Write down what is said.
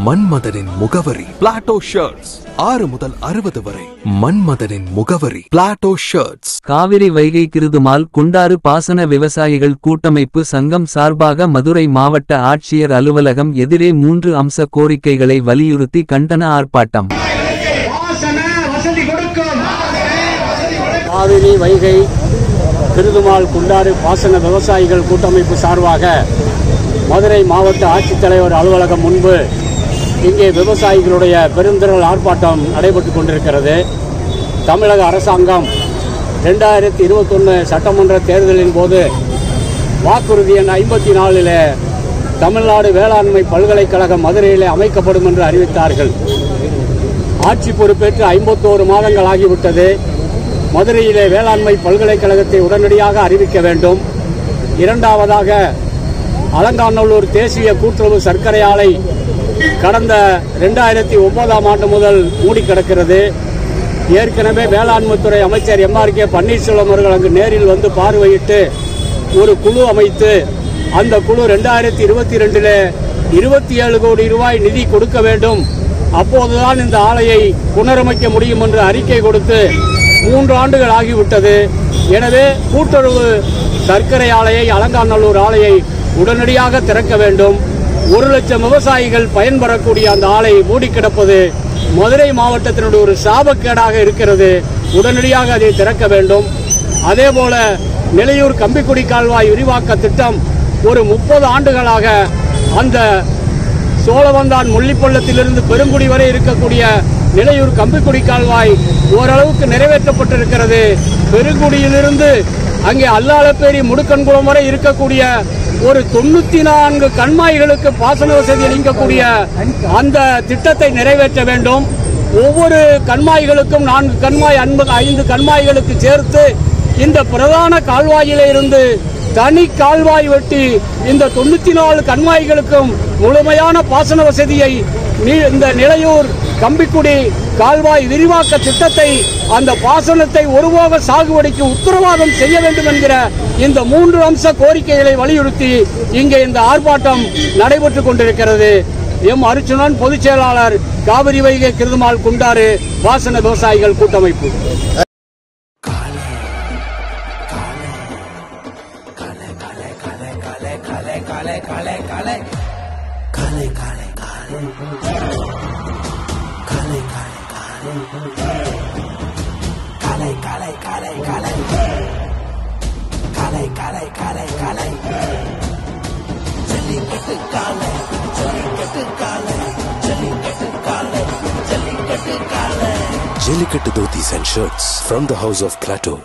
மன்மதனின் முகவரி Plato shirts. 6 முதல் 60 வரை. மன்மதனின் முகவரி பிளாட்டோ ஷர்ட்ஸ். காவிரி வைகை கிருதுமால் குண்டாறு பாசன விவசாயிகள் கூட்டமைப்பு சங்கம் சார்பாக மதுரை மாவட்ட ஆட்சியர் அலுவலகம் எதிரே 3 அம்ச கோரிக்கைகளை வலியுறுத்தி கண்டன ஆர்ப்பாட்டம். காவிரி வைகை கிருதுமால் குண்டாறு பாசன விவசாயிகள் கூட்டமைப்பு சார்பாக மதுரை மாவட்ட ஆட்சித்தலைவர் அலுவலகம் முன்பு இங்கே விவசாயிகளுடைய பெருந்திரள் ஆர்ப்பாட்டம் நடைபெற்றுக் கொண்டிருக்கிறது. தமிழக அரசாங்கம் 2021 சட்டமன்ற தேர்தலின் போது வாக்குறுதி எண் 54 தமிழ்நாடு வேளாண்மை பல்கலைக்கழகம் மதுரையிலே அமைக்கப்படும் என்று அறிவித்தார்கள். ஆட்சி பொறுப்பேற்று 51 மாதங்கள் ஆகிவிட்டது. மதுரையிலே வேளாண்மை பல்கலைக்கழகத்தை உடனடியாக அறிவிக்க வேண்டும். இரண்டாவதாக அலங்காநல்லூர் தேசிய கூட்டுறவு சர்க்கரை ஆலை கடந்த 2009ஆம் ஆண்டு முதல் மூடி கிடக்கிறது. ஏற்கனவே வேளாண்மைத்துறை அமைச்சர் MRK பன்னீர்செல்வம் அவர்கள் அங்கு நேரில் வந்து பார்வையிட்டு ஒரு குழு அமைத்து அந்த குழு 2022 27 கோடி ரூபாய் நிதி கொடுக்க வேண்டும், அப்போதுதான் இந்த ஆலையை புனரமைக்க முடியும் என்று அறிக்கை கொடுத்து 3 ஆண்டுகள் ஆகிவிட்டது. எனவே கூட்டுறவு சர்க்கரை ஆலையை அலங்காநல்லூர் ஆலையை உடனடியாக திறக்க வேண்டும். 1 லட்சம் விவசாயிகள் பயன்பெறக்கூடிய அந்த ஆலை மூடி கிடப்பது மதுரை மாவட்டத்தினுடைய ஒரு சாபக்கேடாக இருக்கிறது. உடனடியாக அதை திறக்க வேண்டும். அதேபோல நிலையூர் கம்பிக்குடி கால்வாய் விரிவாக்க திட்டம் ஒரு 30 ஆண்டுகளாக அந்த சோழவந்தான் முள்ளிப்பள்ளத்திலிருந்து பெருங்குடி வரை இருக்கக்கூடிய நிலையூர் கம்பிக்குடி கால்வாய் ஓரளவுக்கு நிறைவேற்றப்பட்டிருக்கிறது. பெருங்குடியிலிருந்து அங்கே அல்லாலப்பேரி முடுக்கன்குளம் வரை இருக்கக்கூடிய ஒரு 94 கண்மாய்களுக்கு பாசன வசதி அளிக்கக்கூடிய அந்த திட்டத்தை நிறைவேற்ற வேண்டும். ஒவ்வொரு கண்மாய்களுக்கும் 4 கண்மாய் 5 கண்மாய்களுக்கு சேர்த்து இந்த பிரதான கால்வாயிலே இருந்து தனி கால்வாய் வெட்டி இந்த 94 கண்மாய்களுக்கும் முழுமையான பாசன வசதியை இந்த நிலையூர் கம்பிக்குடி கால்வாய் விரிவாக்க திட்டத்தை அந்த பாசனத்தை ஒருபோக சாகுபடிக்கு உத்தரவாதம் செய்ய வேண்டும் என்கிற இந்த 3 அம்ச கோரிக்கைகளை வலியுறுத்தி இங்கே இந்த ஆர்ப்பாட்டம் நடைபெற்றுக் கொண்டிருக்கிறது. எம் அர்ச்சுனன், பொதுச் செயலாளர், காவிரி வைகை கிருதுமால் குண்டாறு பாசன விவசாயிகள் கூட்டமைப்பு. Jellicate dhotis and shirts from the house of Plateau.